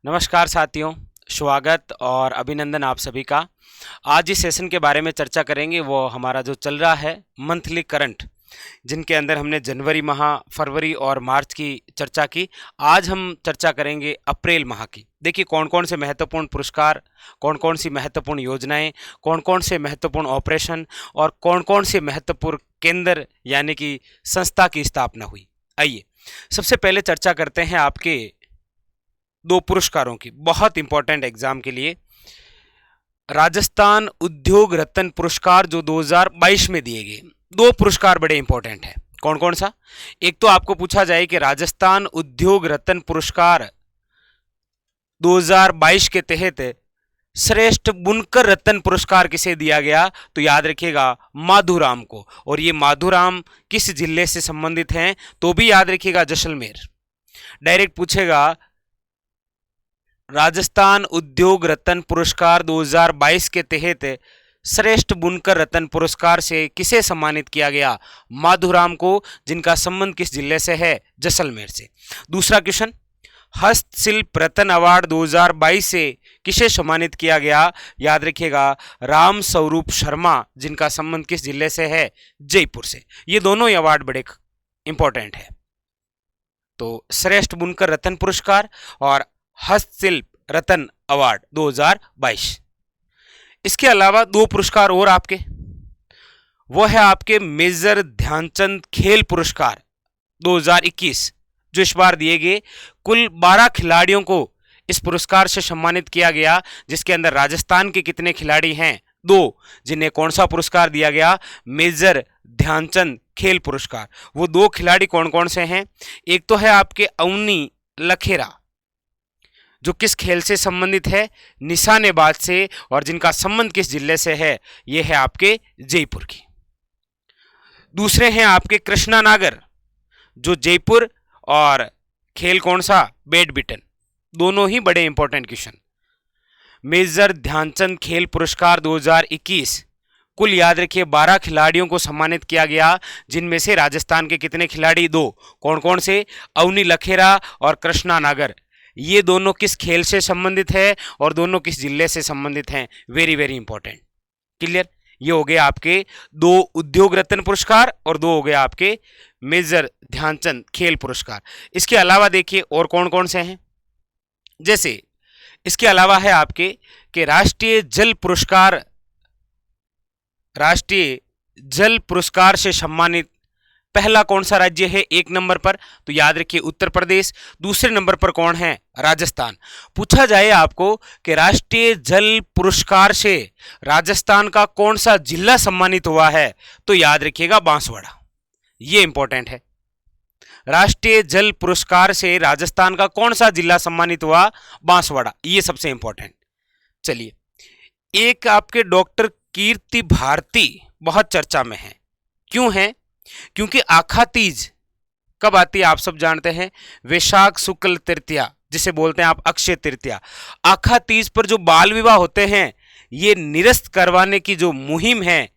नमस्कार साथियों, स्वागत और अभिनंदन आप सभी का। आज इस सेशन के बारे में चर्चा करेंगे वो हमारा जो चल रहा है मंथली करंट, जिनके अंदर हमने जनवरी माह, फरवरी और मार्च की चर्चा की। आज हम चर्चा करेंगे अप्रैल माह की। देखिए कौन कौन से महत्वपूर्ण पुरस्कार, कौन कौन सी महत्वपूर्ण योजनाएं, कौन कौन से महत्वपूर्ण ऑपरेशन और कौन कौन से महत्वपूर्ण केंद्र यानी कि संस्था की स्थापना हुई। आइए सबसे पहले चर्चा करते हैं आपके दो पुरस्कारों की, बहुत इंपॉर्टेंट एग्जाम के लिए। राजस्थान उद्योग रत्न पुरस्कार जो 2022 में दिए गए, दो पुरस्कार बड़े इंपॉर्टेंट हैं। कौन कौन सा? एक तो आपको पूछा जाए कि राजस्थान उद्योग रत्न पुरस्कार 2022 के तहत श्रेष्ठ बुनकर रत्न पुरस्कार किसे दिया गया, तो याद रखिएगा माधुराम को। और ये माधुराम किस जिले से संबंधित हैं, तो भी याद रखिएगा जैसलमेर। डायरेक्ट पूछेगा राजस्थान उद्योग रत्न पुरस्कार 2022 के तहत श्रेष्ठ बुनकर रत्न पुरस्कार से किसे सम्मानित किया गया? माधुराम को, जिनका संबंध किस जिले से है? जैसलमेर से। दूसरा क्वेश्चन, हस्तशिल्प रत्न अवार्ड 2022 से किसे सम्मानित किया गया? याद रखिएगा राम स्वरूप शर्मा, जिनका संबंध किस जिले से है? जयपुर से। ये दोनों ही अवार्ड बड़े इंपॉर्टेंट है। तो श्रेष्ठ बुनकर रत्न पुरस्कार और हस्तशिल्प रत्न अवार्ड 2022। इसके अलावा दो पुरस्कार और आपके, वो है आपके मेजर ध्यानचंद खेल पुरस्कार 2021, जो इस बार दिए गए। कुल 12 खिलाड़ियों को इस पुरस्कार से सम्मानित किया गया, जिसके अंदर राजस्थान के कितने खिलाड़ी हैं? 2, जिन्हें कौन सा पुरस्कार दिया गया? मेजर ध्यानचंद खेल पुरस्कार। वो 2 खिलाड़ी कौन कौन से हैं? एक तो है आपके अवनी लखेरा, जो किस खेल से संबंधित है? निशानेबाज से, और जिनका संबंध किस जिले से है? यह है आपके जयपुर की। दूसरे हैं आपके कृष्णा नागर, जो जयपुर, और खेल कौन सा? बैडमिंटन। दोनों ही बड़े इंपॉर्टेंट क्वेश्चन। मेजर ध्यानचंद खेल पुरस्कार 2021, कुल याद रखिए 12 खिलाड़ियों को सम्मानित किया गया, जिनमें से राजस्थान के कितने खिलाड़ी? 2। कौन कौन से? अवनी लखेरा और कृष्णा नागर। ये दोनों किस खेल से संबंधित है और दोनों किस जिले से संबंधित हैं? Very very important. क्लियर? ये हो गए आपके 2 उद्योग रत्न पुरस्कार और 2 हो गए आपके मेजर ध्यानचंद खेल पुरस्कार। इसके अलावा देखिए और कौन कौन से हैं। जैसे इसके अलावा है आपके कि राष्ट्रीय जल पुरस्कार से सम्मानित पहला कौन सा राज्य है 1 नंबर पर? तो याद रखिए उत्तर प्रदेश। दूसरे नंबर पर कौन है? राजस्थान। पूछा जाए आपको कि राष्ट्रीय जल पुरस्कार से राजस्थान का कौन सा जिला सम्मानित हुआ है, तो याद रखिएगा बांसवाड़ा। ये इंपॉर्टेंट है। राष्ट्रीय जल पुरस्कार से राजस्थान का कौन सा जिला सम्मानित हुआ? बांसवाड़ा। ये सबसे इंपॉर्टेंट। चलिए, एक आपके डॉक्टर कीर्ति भारती बहुत चर्चा में है। क्यों है? क्योंकि आखा तीज कब आती है आप सब जानते हैं? वैशाख शुक्ल तृतीया, जिसे बोलते हैं आप अक्षय तृतीया। आखा तीज पर जो बाल विवाह होते हैं, ये निरस्त करवाने की जो मुहिम है,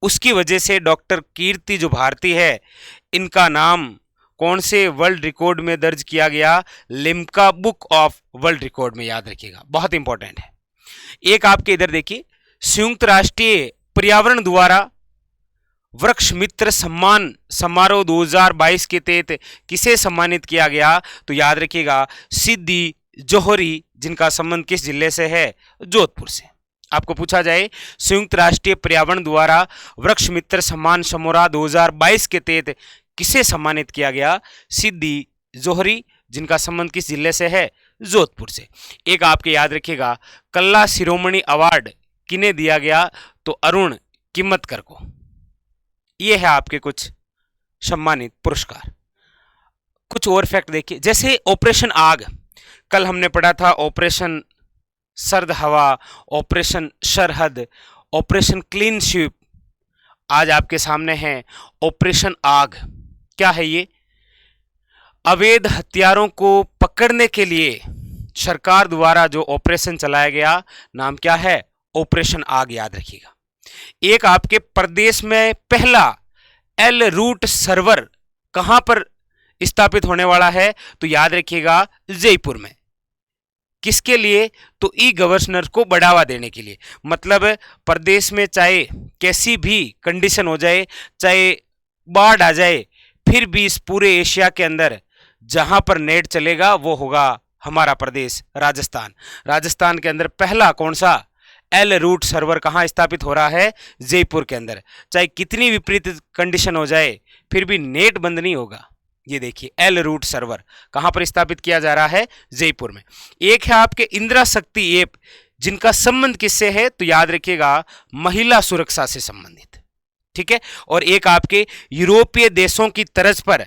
उसकी वजह से डॉक्टर कीर्ति जो भारती है, इनका नाम कौन से वर्ल्ड रिकॉर्ड में दर्ज किया गया? Limca book of world record में। याद रखिएगा, बहुत इंपॉर्टेंट है। एक आपके इधर देखिए, संयुक्त राष्ट्रीय पर्यावरण द्वारा वृक्ष मित्र सम्मान समारोह 2022 के तहत किसे सम्मानित किया गया? तो याद रखिएगा सिद्धि जौहरी, जिनका संबंध किस जिले से है? जोधपुर से। आपको पूछा जाए संयुक्त राष्ट्रीय पर्यावरण द्वारा वृक्ष मित्र सम्मान समारोह 2022 के तहत किसे सम्मानित किया गया? सिद्धि जौहरी, जिनका संबंध किस जिले से है? जोधपुर से। एक आपके याद रखिएगा कला शिरोमणि अवार्ड किन्हें दिया गया? तो अरुण किम्मतकर को। ये है आपके कुछ सम्मानित पुरस्कार। कुछ और फैक्ट देखिए, जैसे ऑपरेशन आग, कल हमने पढ़ा था ऑपरेशन सर्द हवा, ऑपरेशन सरहद, ऑपरेशन क्लीन स्वीप। आज आपके सामने है ऑपरेशन आग। क्या है ये? अवैध हथियारों को पकड़ने के लिए सरकार द्वारा जो ऑपरेशन चलाया गया, नाम क्या है? ऑपरेशन आग। याद रखिएगा। एक आपके प्रदेश में पहला एल रूट सर्वर कहां पर स्थापित होने वाला है? तो याद रखिएगा जयपुर में। किसके लिए? तो ई गवर्नर को बढ़ावा देने के लिए। मतलब प्रदेश में चाहे कैसी भी कंडीशन हो जाए, चाहे बाढ़ आ जाए, फिर भी इस पूरे एशिया के अंदर जहां पर नेट चलेगा वो होगा हमारा प्रदेश राजस्थान। राजस्थान के अंदर पहला कौन सा एल रूट सर्वर कहाँ स्थापित हो रहा है? जयपुर के अंदर। चाहे कितनी विपरीत कंडीशन हो जाए फिर भी नेट बंद नहीं होगा। ये देखिए एल रूट सर्वर कहाँ पर स्थापित किया जा रहा है? जयपुर में। एक है आपके इंदिरा शक्ति ऐप, जिनका संबंध किससे है? तो याद रखिएगा महिला सुरक्षा से संबंधित, ठीक है। और एक आपके यूरोपीय देशों की तर्ज पर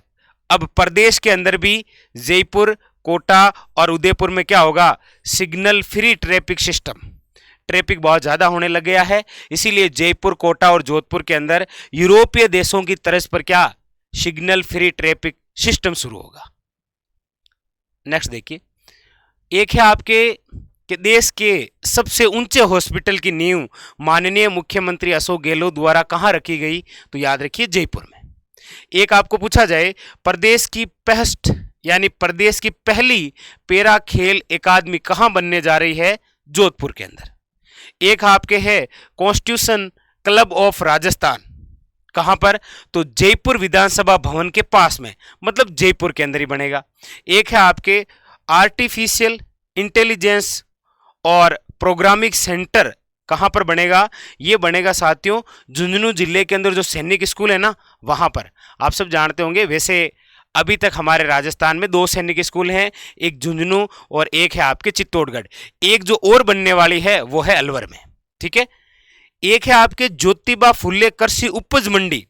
अब प्रदेश के अंदर भी जयपुर, कोटा और उदयपुर में क्या होगा? Signal free traffic system. Traffic बहुत ज्यादा होने लग गया है, इसीलिए जयपुर, कोटा और जोधपुर के अंदर यूरोपीय देशों की तर्ज पर क्या? सिग्नल फ्री ट्रैफिक सिस्टम शुरू होगा। नेक्स्ट देखिए, एक है आपके कि देश के सबसे ऊंचे हॉस्पिटल की नींव माननीय मुख्यमंत्री अशोक गहलोत द्वारा कहां रखी गई? तो याद रखिए जयपुर में। एक आपको पूछा जाए प्रदेश की पेस्ट यानी प्रदेश की पहली पैरा खेल अकादमी कहां बनने जा रही है? जोधपुर के अंदर। एक आपके है कॉन्स्टिट्यूशन क्लब ऑफ राजस्थान, कहां पर? तो जयपुर विधानसभा भवन के पास में, मतलब जयपुर के अंदर ही बनेगा। एक है आपके आर्टिफिशियल इंटेलिजेंस और प्रोग्रामिंग सेंटर, कहां पर बनेगा? ये बनेगा साथियों झुंझुनू जिले के अंदर जो सैनिक स्कूल है ना, वहां पर। आप सब जानते होंगे, वैसे अभी तक हमारे राजस्थान में 2 सैनिक स्कूल हैं, एक झुंझुनू और एक है आपके चित्तौड़गढ़। एक जो और बनने वाली है वो है अलवर में, ठीक है। एक है आपके ज्योतिबा फुले कृषि उपज मंडी,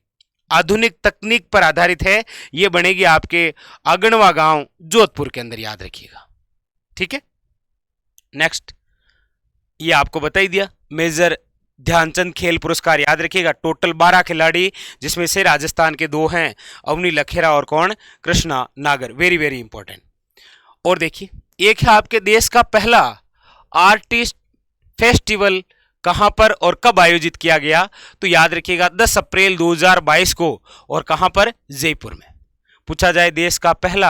आधुनिक तकनीक पर आधारित है, ये बनेगी आपके अगणवा गांव जोधपुर के अंदर, याद रखिएगा, ठीक है। नेक्स्ट, ये आपको बता ही दिया, मेजर ध्यानचंद खेल पुरस्कार याद रखिएगा, टोटल 12 खिलाड़ी, जिसमें से राजस्थान के 2 हैं, अवनी लखेरा और कौन? कृष्णा नागर, वेरी वेरी इंपॉर्टेंट। और देखिए, एक है आपके देश का पहला आर्टिस्ट फेस्टिवल कहां पर और कब आयोजित किया गया? तो याद रखिएगा 10 अप्रैल 2022 को, और कहां पर? जयपुर में। पूछा जाए देश का पहला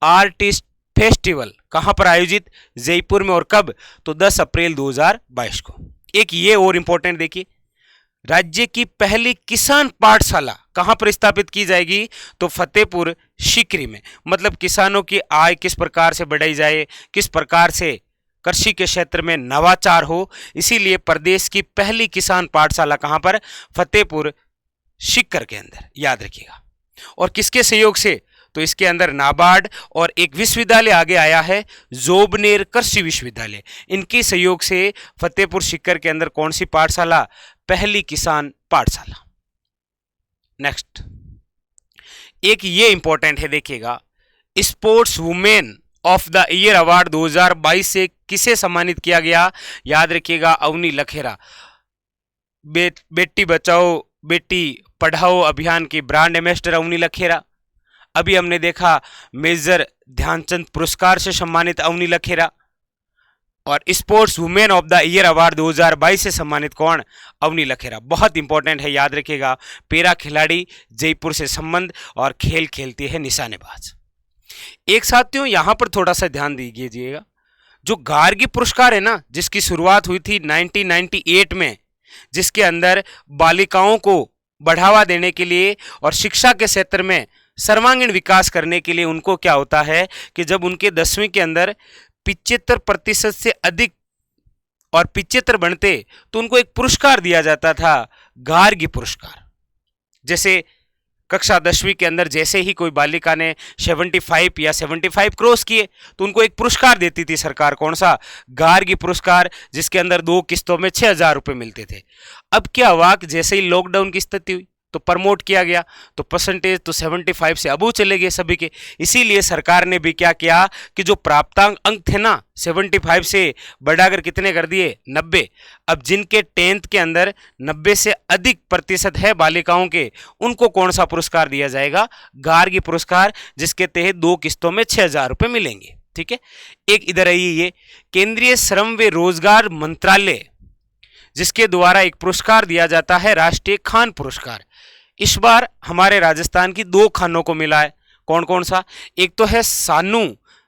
आर्टिस्ट फेस्टिवल कहां पर आयोजित? जयपुर में, और कब? तो 10 अप्रैल 2022 को। एक ये और इंपॉर्टेंट देखिए, राज्य की पहली किसान पाठशाला कहां पर स्थापित की जाएगी? तो फतेहपुर सीकरी में। मतलब किसानों की आय किस प्रकार से बढ़ाई जाए, किस प्रकार से कृषि के क्षेत्र में नवाचार हो, इसीलिए प्रदेश की पहली किसान पाठशाला कहां पर? फतेहपुर सीकर के अंदर, याद रखिएगा। और किसके सहयोग से? तो इसके अंदर नाबार्ड और एक विश्वविद्यालय आगे आया है, जोबनेर कृषि विश्वविद्यालय, इनके सहयोग से फतेहपुर सीकर के अंदर कौन सी पाठशाला? पहली किसान पाठशाला। नेक्स्ट, एक ये इंपॉर्टेंट है, देखिएगा, sports women of the year award 2022 से किसे सम्मानित किया गया? याद रखिएगा अवनी लखेरा, बेटी बचाओ बेटी पढ़ाओ अभियान की ब्रांड एम्बेसडर अवनी लखेरा। अभी हमने देखा मेजर ध्यानचंद पुरस्कार से सम्मानित अवनी लखेरा, और sports women of the year award 2022 से सम्मानित कौन? अवनी लखेरा। बहुत इंपॉर्टेंट है, याद रखिएगा, पैरा खिलाड़ी, जयपुर से संबंध, और खेल खेलती है निशानेबाज। एक साथियों यहां पर थोड़ा सा ध्यान दीजिएगा, जो गार्गी पुरस्कार है ना, जिसकी शुरुआत हुई थी 1998 में, जिसके अंदर बालिकाओं को बढ़ावा देने के लिए और शिक्षा के क्षेत्र में सर्वांगीण विकास करने के लिए उनको क्या होता है कि जब उनके 10वीं के अंदर 75% से अधिक और 75 बनते तो उनको एक पुरस्कार दिया जाता था, गार्गी पुरस्कार। जैसे कक्षा 10वीं के अंदर जैसे ही कोई बालिका ने 75 या 75 क्रॉस किए तो उनको एक पुरस्कार देती थी सरकार, कौन सा? गार्गी पुरस्कार, जिसके अंदर 2 किस्तों में 6,000 रुपये मिलते थे। अब क्या हुआ कि जैसे ही लॉकडाउन की स्थिति हुई तो प्रमोट किया गया, तो परसेंटेज तो 75 से अबव चले गए सभी के। इसीलिए सरकार ने भी क्या किया कि जो प्राप्तांक अंक थे ना 75 से बढ़ाकर कितने कर दिए? 90। अब जिनके 10th के अंदर 90 से अधिक प्रतिशत है बालिकाओं के, उनको कौन सा पुरस्कार दिया जाएगा? गार्गी पुरस्कार, जिसके तहत 2 किस्तों में 6,000 रुपये मिलेंगे, ठीक है। एक इधर आइए, ये केंद्रीय श्रम व रोजगार मंत्रालय, जिसके द्वारा एक पुरस्कार दिया जाता है, राष्ट्रीय खान पुरस्कार। इस बार हमारे राजस्थान की 2 खानों को मिला है, कौन कौन सा? एक तो है सानू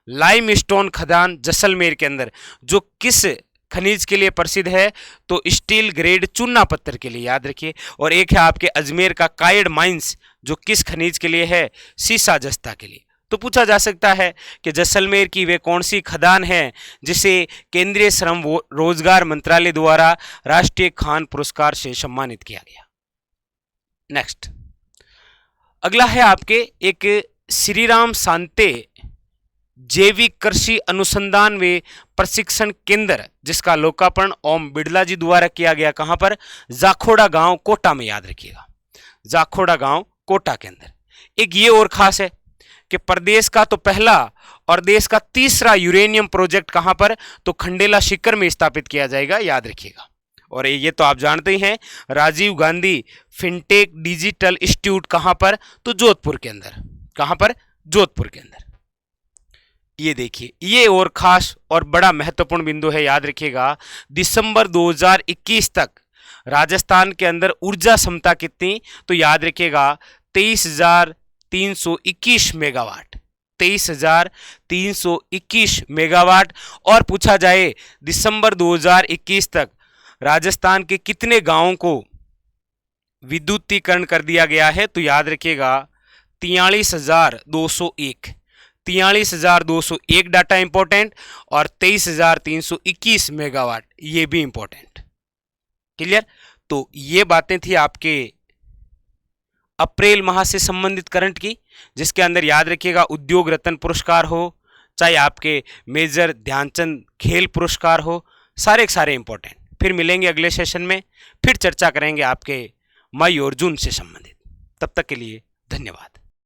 लाइमस्टोन खदान जैसलमेर के अंदर जो किस खनिज के लिए प्रसिद्ध है, तो स्टील ग्रेड चूना पत्थर के लिए, याद रखिए। और एक है आपके अजमेर का कायड माइंस जो किस खनिज के लिए है, सीसा जस्ता के लिए। तो पूछा जा सकता है कि जैसलमेर की वे कौन सी खदान है जिसे केंद्रीय श्रम रोजगार मंत्रालय द्वारा राष्ट्रीय खान पुरस्कार से सम्मानित किया गया। नेक्स्ट अगला है आपके एक श्रीराम सांते जैविक कृषि अनुसंधान व प्रशिक्षण केंद्र जिसका लोकार्पण ओम बिड़ला जी द्वारा किया गया। कहां पर? जाखोड़ा गांव कोटा में, याद रखिएगा, जाखोड़ा गांव कोटा के अंदर। एक ये और खास है कि प्रदेश का तो पहला और देश का तीसरा यूरेनियम प्रोजेक्ट कहां पर? तो खंडेला सीकर में स्थापित किया जाएगा, याद रखिएगा। और ये तो आप जानते ही हैं, Rajiv Gandhi fintech digital institute कहां पर? तो जोधपुर के अंदर। कहां पर? जोधपुर के अंदर। ये देखिए, ये और खास और बड़ा महत्वपूर्ण बिंदु है, याद रखिएगा। दिसंबर 2021 तक राजस्थान के अंदर ऊर्जा क्षमता कितनी? तो याद रखिएगा 23,321 मेगावाट, 23,321 मेगावाट। और पूछा जाए दिसंबर 2021 तक राजस्थान के कितने गांवों को विद्युतीकरण कर दिया गया है? तो याद रखिएगा 43,201, 43,201 डाटा इंपॉर्टेंट, और 23,321 मेगावाट ये भी इंपॉर्टेंट। क्लियर? तो ये बातें थी आपके अप्रैल माह से संबंधित करंट की, जिसके अंदर याद रखिएगा उद्योग रत्न पुरस्कार हो, चाहे आपके मेजर ध्यानचंद खेल पुरस्कार हो, सारे के सारे इंपॉर्टेंट। फिर मिलेंगे अगले सेशन में, फिर चर्चा करेंगे आपके मई और जून से संबंधित। तब तक के लिए धन्यवाद।